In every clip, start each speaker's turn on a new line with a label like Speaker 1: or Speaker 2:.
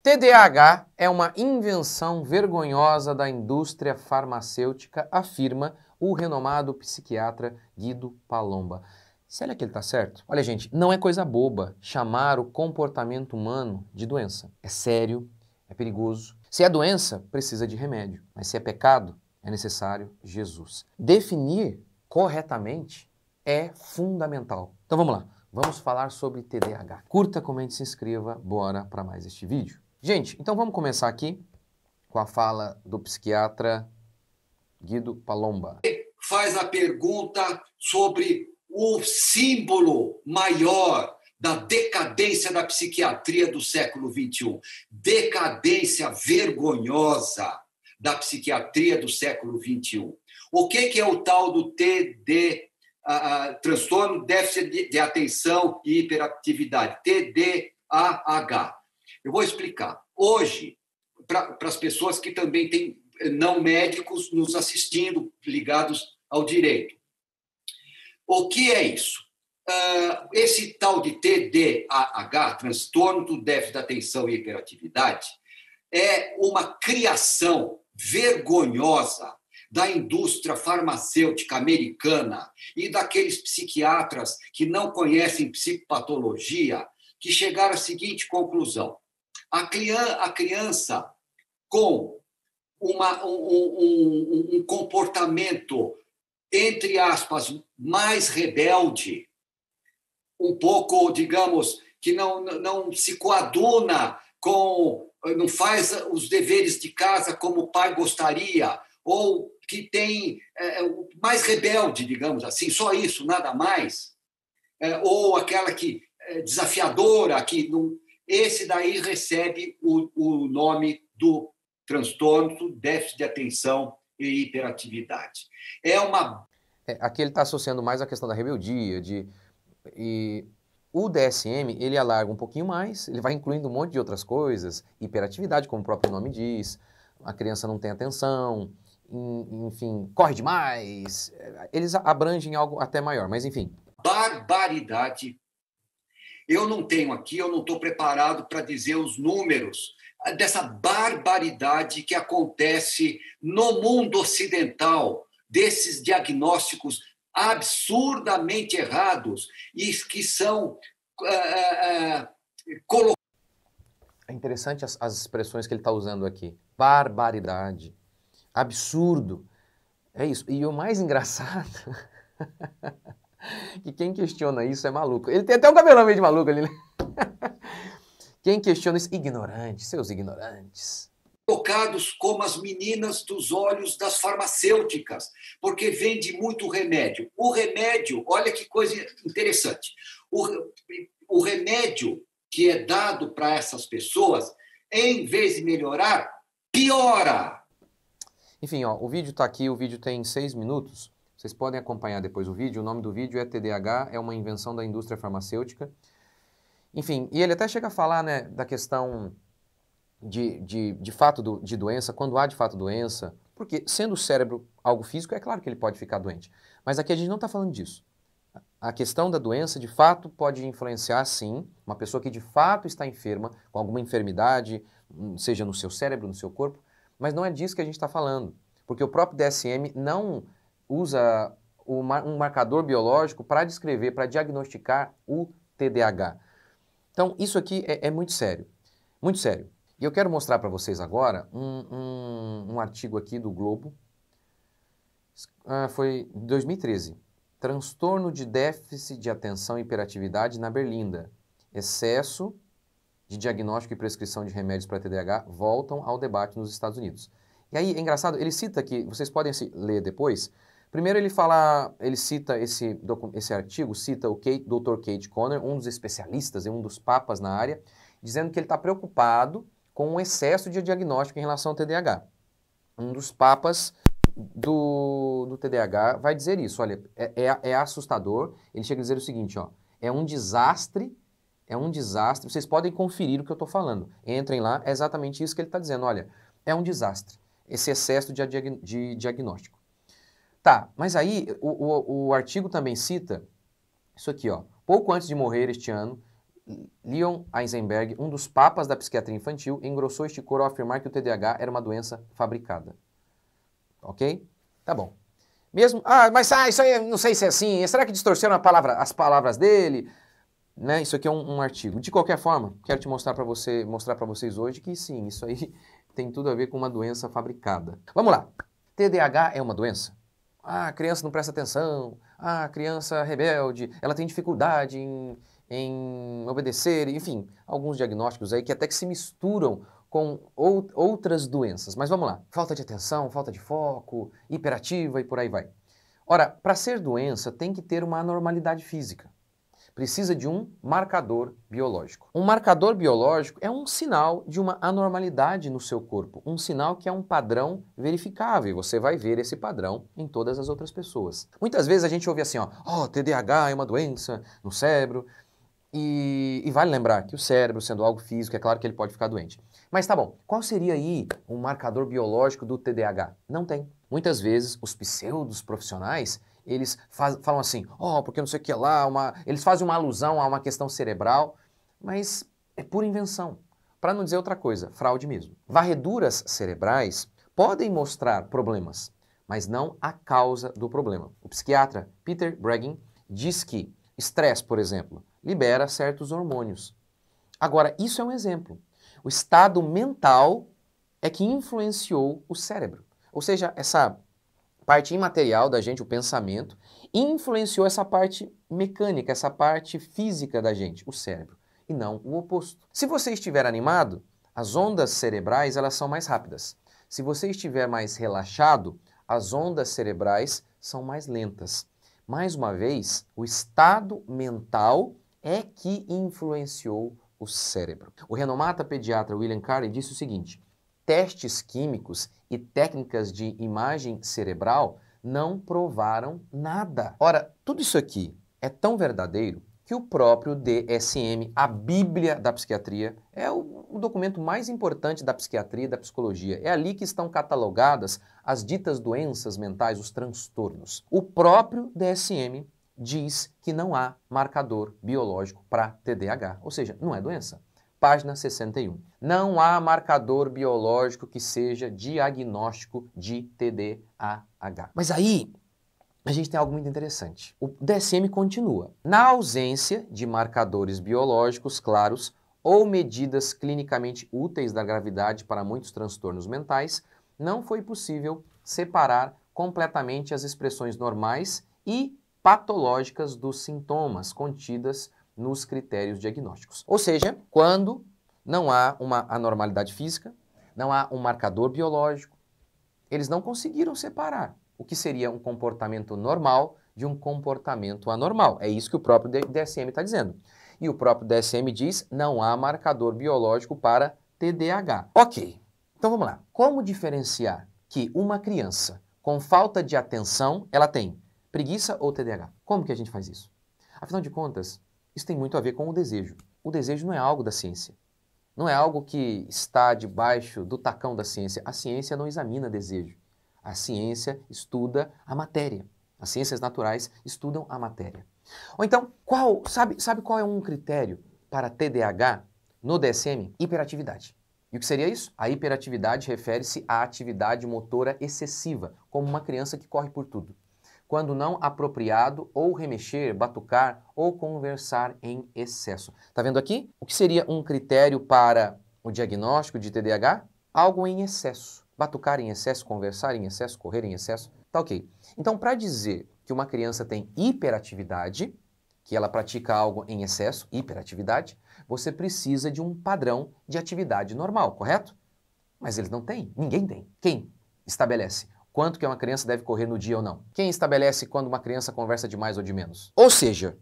Speaker 1: TDAH é uma invenção vergonhosa da indústria farmacêutica, afirma o renomado psiquiatra Guido Palomba. Será que ele está certo? Olha, gente, não é coisa boba chamar o comportamento humano de doença. É sério, é perigoso. Se é doença, precisa de remédio. Mas se é pecado, é necessário Jesus. Definir corretamente é fundamental. Então vamos lá, vamos falar sobre TDAH. Curta, comente, se inscreva, bora para mais este vídeo. Gente, então vamos começar aqui com a fala do psiquiatra Guido Palomba.
Speaker 2: Faz a pergunta sobre o símbolo maior da decadência da psiquiatria do século XXI. Decadência vergonhosa da psiquiatria do século XXI. O que é o tal do transtorno déficit de atenção e hiperatividade, TDAH? Eu vou explicar. Hoje, para as pessoas que também têm não médicos nos assistindo, ligados ao direito. O que é isso? Esse tal de TDAH, transtorno do déficit de atenção e hiperatividade, é uma criação vergonhosa da indústria farmacêutica americana e daqueles psiquiatras que não conhecem psicopatologia, que chegaram à seguinte conclusão. A criança com um comportamento, entre aspas, mais rebelde, um pouco, digamos, que não se coaduna não faz os deveres de casa como o pai gostaria, ou que tem mais rebelde, digamos assim, só isso, nada mais, ou aquela que desafiadora, que não. Esse daí recebe o nome do transtorno, déficit de atenção e hiperatividade.
Speaker 1: Aqui ele está associando mais a questão da rebeldia, e o DSM, ele alarga um pouquinho mais, ele vai incluindo um monte de outras coisas, hiperatividade, como o próprio nome diz, a criança não tem atenção, enfim, corre demais, eles abrangem algo até maior, mas enfim.
Speaker 2: Barbaridade. Eu não estou preparado para dizer os números dessa barbaridade que acontece no mundo ocidental, desses diagnósticos absurdamente errados e que são colocados.
Speaker 1: É interessante as expressões que ele está usando aqui. Barbaridade, absurdo, é isso. E o mais engraçado... que quem questiona isso é maluco. Ele tem até um cabelão meio de maluco ali, né? Quem questiona isso? Ignorantes, seus ignorantes.
Speaker 2: Colocados como as meninas dos olhos das farmacêuticas, porque vende muito remédio. O remédio, olha que coisa interessante, o remédio que é dado para essas pessoas, em vez de melhorar, piora.
Speaker 1: Enfim, ó, o vídeo está aqui, o vídeo tem 6 minutos. Vocês podem acompanhar depois o vídeo. O nome do vídeo é TDAH, é uma invenção da indústria farmacêutica. Enfim, e ele até chega a falar, né, da questão de fato de doença, quando há de fato doença, porque sendo o cérebro algo físico, é claro que ele pode ficar doente. Mas aqui a gente não está falando disso. A questão da doença, de fato, pode influenciar, sim, uma pessoa que de fato está enferma, com alguma enfermidade, seja no seu cérebro, no seu corpo, mas não é disso que a gente está falando. Porque o próprio DSM não usa um marcador biológico para descrever, para diagnosticar o TDAH. Então, isso aqui é muito sério, muito sério. E eu quero mostrar para vocês agora um artigo aqui do Globo, foi em 2013. Transtorno de déficit de atenção e hiperatividade na Berlinda. Excesso de diagnóstico e prescrição de remédios para TDAH voltam ao debate nos Estados Unidos. E aí, é engraçado, ele cita aqui, vocês podem ler depois. Primeiro ele cita esse artigo, cita o Dr. Kate Conner, um dos especialistas e um dos papas na área, dizendo que ele está preocupado com o excesso de diagnóstico em relação ao TDAH. Um dos papas do TDAH vai dizer isso, olha, é assustador, ele chega a dizer o seguinte, ó, é um desastre, vocês podem conferir o que eu estou falando, entrem lá, é exatamente isso que ele está dizendo, olha, é um desastre, esse excesso de diagnóstico. Tá, mas aí o artigo também cita isso aqui, ó. Pouco antes de morrer este ano, Leon Eisenberg, um dos papas da psiquiatria infantil, engrossou este coro ao afirmar que o TDAH era uma doença fabricada. Ok? Tá bom. Mesmo, mas isso aí não sei se é assim, será que distorceram as palavras dele? Né? Isso aqui é um artigo. De qualquer forma, quero te mostrar para vocês hoje que sim, isso aí tem tudo a ver com uma doença fabricada. Vamos lá. TDAH é uma doença? A criança não presta atenção, a criança rebelde, ela tem dificuldade em obedecer, enfim, alguns diagnósticos aí que até que se misturam com outras doenças. Mas vamos lá. Falta de atenção, falta de foco, hiperativa e por aí vai. Ora, para ser doença tem que ter uma anormalidade física. Precisa de um marcador biológico. Um marcador biológico é um sinal de uma anormalidade no seu corpo, um sinal que é um padrão verificável. Você vai ver esse padrão em todas as outras pessoas. Muitas vezes a gente ouve assim, TDAH é uma doença no cérebro, e vale lembrar que o cérebro, sendo algo físico, é claro que ele pode ficar doente. Mas tá bom, qual seria aí um marcador biológico do TDAH? Não tem. Muitas vezes os pseudos profissionais eles falam assim, porque não sei o que lá, eles fazem uma alusão a uma questão cerebral, mas é pura invenção. Para não dizer outra coisa, fraude mesmo. Varreduras cerebrais podem mostrar problemas, mas não a causa do problema. O psiquiatra Peter Breggin diz que estresse, por exemplo, libera certos hormônios. Agora, isso é um exemplo. O estado mental é que influenciou o cérebro. Ou seja, essa parte imaterial da gente, o pensamento, influenciou essa parte mecânica, essa parte física da gente, o cérebro, e não o oposto. Se você estiver animado, as ondas cerebrais elas são mais rápidas. Se você estiver mais relaxado, as ondas cerebrais são mais lentas. Mais uma vez, o estado mental é que influenciou o cérebro. O renomado pediatra William Carey disse o seguinte: testes químicos e técnicas de imagem cerebral não provaram nada. Ora, tudo isso aqui é tão verdadeiro que o próprio DSM, a Bíblia da psiquiatria, é o documento mais importante da psiquiatria e da psicologia. É ali que estão catalogadas as ditas doenças mentais, os transtornos. O próprio DSM diz que não há marcador biológico para TDAH, ou seja, não é doença. Página 61. Não há marcador biológico que seja diagnóstico de TDAH. Mas aí, a gente tem algo muito interessante. O DSM continua. Na ausência de marcadores biológicos claros ou medidas clinicamente úteis da gravidade para muitos transtornos mentais, não foi possível separar completamente as expressões normais e patológicas dos sintomas contidas nos critérios diagnósticos. Ou seja, quando não há uma anormalidade física, não há um marcador biológico, eles não conseguiram separar o que seria um comportamento normal de um comportamento anormal. É isso que o próprio DSM está dizendo. E o próprio DSM diz não há marcador biológico para TDAH. Ok, então vamos lá. Como diferenciar que uma criança com falta de atenção, ela tem preguiça ou TDAH? Como que a gente faz isso? Afinal de contas, isso tem muito a ver com o desejo. O desejo não é algo da ciência. Não é algo que está debaixo do tacão da ciência. A ciência não examina desejo. A ciência estuda a matéria. As ciências naturais estudam a matéria. Ou então, sabe qual é um critério para TDAH no DSM? Hiperatividade. E o que seria isso? A hiperatividade refere-se à atividade motora excessiva, como uma criança que corre por tudo. Quando não apropriado, ou remexer, batucar ou conversar em excesso. Tá vendo aqui? O que seria um critério para o diagnóstico de TDAH? Algo em excesso. Batucar em excesso, conversar em excesso, correr em excesso. Tá ok. Então, para dizer que uma criança tem hiperatividade, que ela pratica algo em excesso, hiperatividade, você precisa de um padrão de atividade normal, correto? Mas eles não têm. Ninguém tem. Quem estabelece quanto que uma criança deve correr no dia ou não? Quem estabelece quando uma criança conversa de mais ou de menos? Ou seja,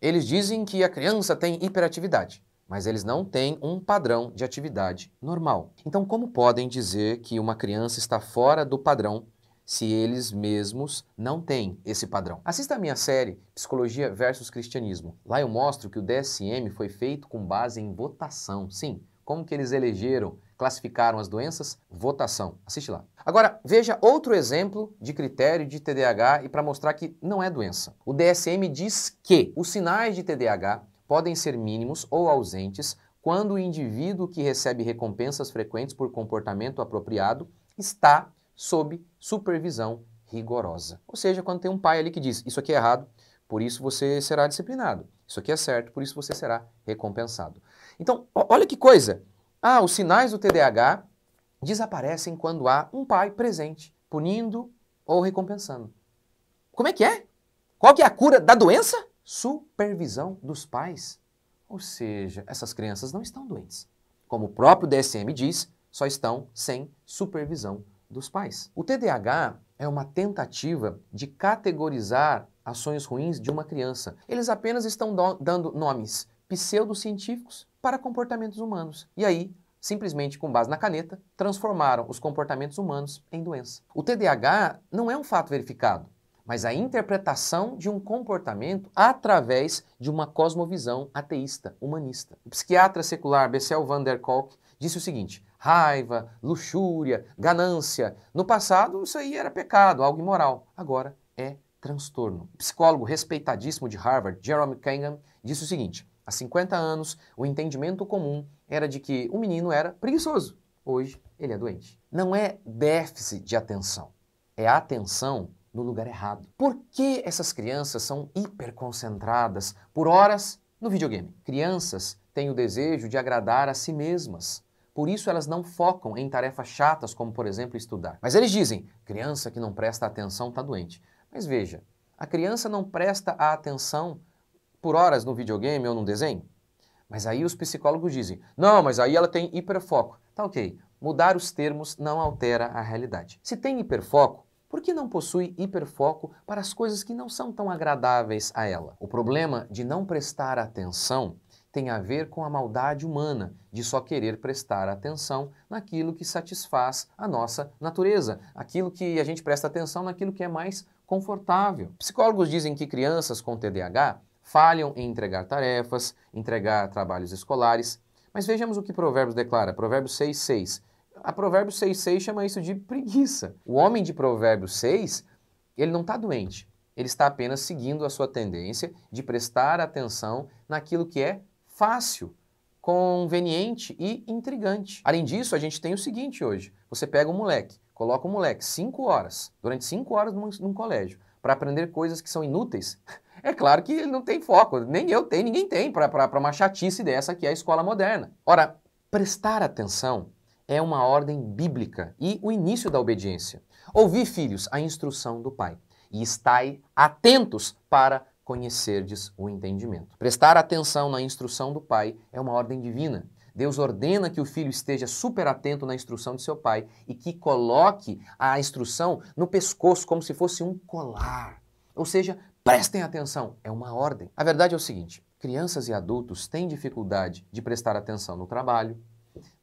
Speaker 1: eles dizem que a criança tem hiperatividade, mas eles não têm um padrão de atividade normal. Então, como podem dizer que uma criança está fora do padrão se eles mesmos não têm esse padrão? Assista a minha série Psicologia versus Cristianismo. Lá eu mostro que o DSM foi feito com base em votação. Sim, como que eles elegeram, classificaram as doenças? Votação. Assiste lá. Agora, veja outro exemplo de critério de TDAH e para mostrar que não é doença. O DSM diz que os sinais de TDAH podem ser mínimos ou ausentes quando o indivíduo que recebe recompensas frequentes por comportamento apropriado está sob supervisão rigorosa. Ou seja, quando tem um pai ali que diz, isso aqui é errado, por isso você será disciplinado. Isso aqui é certo, por isso você será recompensado. Então, olha que coisa. Os sinais do TDAH desaparecem quando há um pai presente, punindo ou recompensando. Como é que é? Qual que é a cura da doença? Supervisão dos pais. Ou seja, essas crianças não estão doentes. Como o próprio DSM diz, só estão sem supervisão dos pais. O TDAH é uma tentativa de categorizar ações ruins de uma criança. Eles apenas estão dando nomes pseudocientíficos para comportamentos humanos. E aí, simplesmente com base na caneta, transformaram os comportamentos humanos em doença. O TDAH não é um fato verificado, mas a interpretação de um comportamento através de uma cosmovisão ateísta, humanista. O psiquiatra secular Bessel van der Kolk disse o seguinte: raiva, luxúria, ganância. No passado, isso aí era pecado, algo imoral. Agora é transtorno. O psicólogo respeitadíssimo de Harvard, Jerome Kangan, disse o seguinte: há 50 anos, o entendimento comum era de que o menino era preguiçoso. Hoje, ele é doente. Não é déficit de atenção, é atenção no lugar errado. Por que essas crianças são hiperconcentradas por horas no videogame? Crianças têm o desejo de agradar a si mesmas. Por isso elas não focam em tarefas chatas, como por exemplo estudar. Mas eles dizem, criança que não presta atenção está doente. Mas veja, a criança não presta a atenção por horas no videogame ou no desenho? Mas aí os psicólogos dizem, não, mas aí ela tem hiperfoco. Tá ok, mudar os termos não altera a realidade. Se tem hiperfoco, por que não possui hiperfoco para as coisas que não são tão agradáveis a ela? O problema de não prestar atenção tem a ver com a maldade humana de só querer prestar atenção naquilo que satisfaz a nossa natureza, aquilo que a gente presta atenção naquilo que é mais confortável. Psicólogos dizem que crianças com TDAH falham em entregar tarefas, entregar trabalhos escolares, mas vejamos o que Provérbios declara, Provérbios 6:6. A Provérbios 6:6 chama isso de preguiça. O homem de Provérbios 6, ele não está doente, ele está apenas seguindo a sua tendência de prestar atenção naquilo que é fácil, conveniente e intrigante. Além disso, a gente tem o seguinte hoje, você pega um moleque, coloca o moleque 5 horas, durante 5 horas num colégio, para aprender coisas que são inúteis, é claro que ele não tem foco, nem eu tenho, ninguém tem, para uma chatice dessa que é a escola moderna. Ora, prestar atenção é uma ordem bíblica e o início da obediência. Ouvi, filhos, a instrução do Pai, e estai atentos para conhecerdes o entendimento. Prestar atenção na instrução do Pai é uma ordem divina. Deus ordena que o filho esteja super atento na instrução de seu pai e que coloque a instrução no pescoço como se fosse um colar. Ou seja, prestem atenção, é uma ordem. A verdade é o seguinte, crianças e adultos têm dificuldade de prestar atenção no trabalho,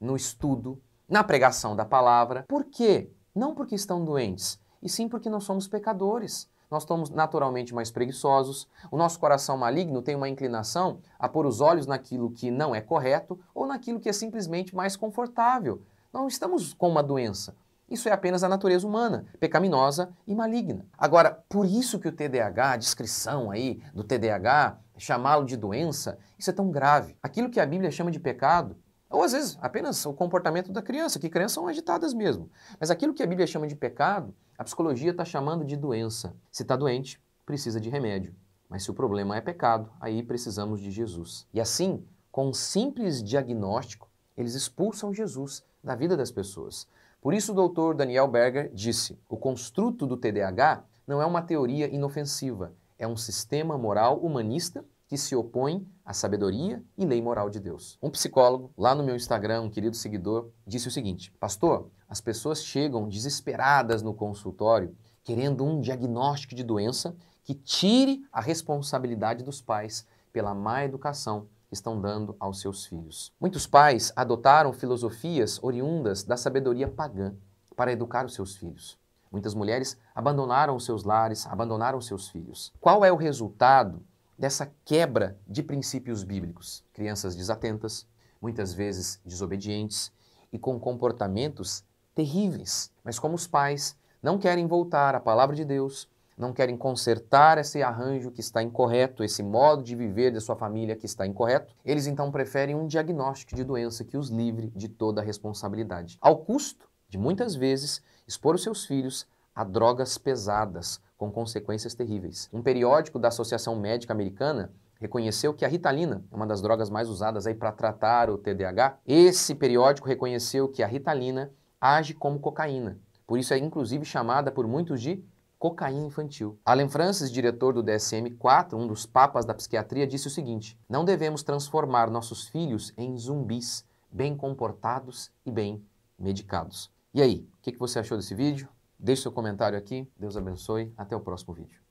Speaker 1: no estudo, na pregação da palavra. Por quê? Não porque estão doentes, e sim porque nós somos pecadores. Nós somos naturalmente mais preguiçosos, o nosso coração maligno tem uma inclinação a pôr os olhos naquilo que não é correto ou naquilo que é simplesmente mais confortável. Não estamos com uma doença. Isso é apenas a natureza humana, pecaminosa e maligna. Agora, por isso que o TDAH, a descrição aí do TDAH, chamá-lo de doença, isso é tão grave. Aquilo que a Bíblia chama de pecado, ou às vezes apenas o comportamento da criança, que crianças são agitadas mesmo. Mas aquilo que a Bíblia chama de pecado, a psicologia está chamando de doença. Se está doente, precisa de remédio. Mas se o problema é pecado, aí precisamos de Jesus. E assim, com um simples diagnóstico, eles expulsam Jesus da vida das pessoas. Por isso o Dr. Daniel Berger disse, o construto do TDAH não é uma teoria inofensiva, é um sistema moral humanista que se opõe à sabedoria e lei moral de Deus. Um psicólogo, lá no meu Instagram, um querido seguidor, disse o seguinte, pastor, as pessoas chegam desesperadas no consultório querendo um diagnóstico de doença que tire a responsabilidade dos pais pela má educação que estão dando aos seus filhos. Muitos pais adotaram filosofias oriundas da sabedoria pagã para educar os seus filhos. Muitas mulheres abandonaram os seus lares, abandonaram os seus filhos. Qual é o resultado dessa quebra de princípios bíblicos? Crianças desatentas, muitas vezes desobedientes e com comportamentos terríveis. Mas como os pais não querem voltar à palavra de Deus, não querem consertar esse arranjo que está incorreto, esse modo de viver da sua família que está incorreto, eles então preferem um diagnóstico de doença que os livre de toda a responsabilidade, ao custo de muitas vezes expor os seus filhos a drogas pesadas, com consequências terríveis. Um periódico da Associação Médica Americana reconheceu que a Ritalina é uma das drogas mais usadas aí para tratar o TDAH. Esse periódico reconheceu que a Ritalina age como cocaína, por isso é inclusive chamada por muitos de cocaína infantil. Allen Francis, diretor do DSM-4, um dos papas da psiquiatria, disse o seguinte: não devemos transformar nossos filhos em zumbis, bem comportados e bem medicados. E aí, o que você achou desse vídeo? Deixe seu comentário aqui, Deus abençoe, até o próximo vídeo.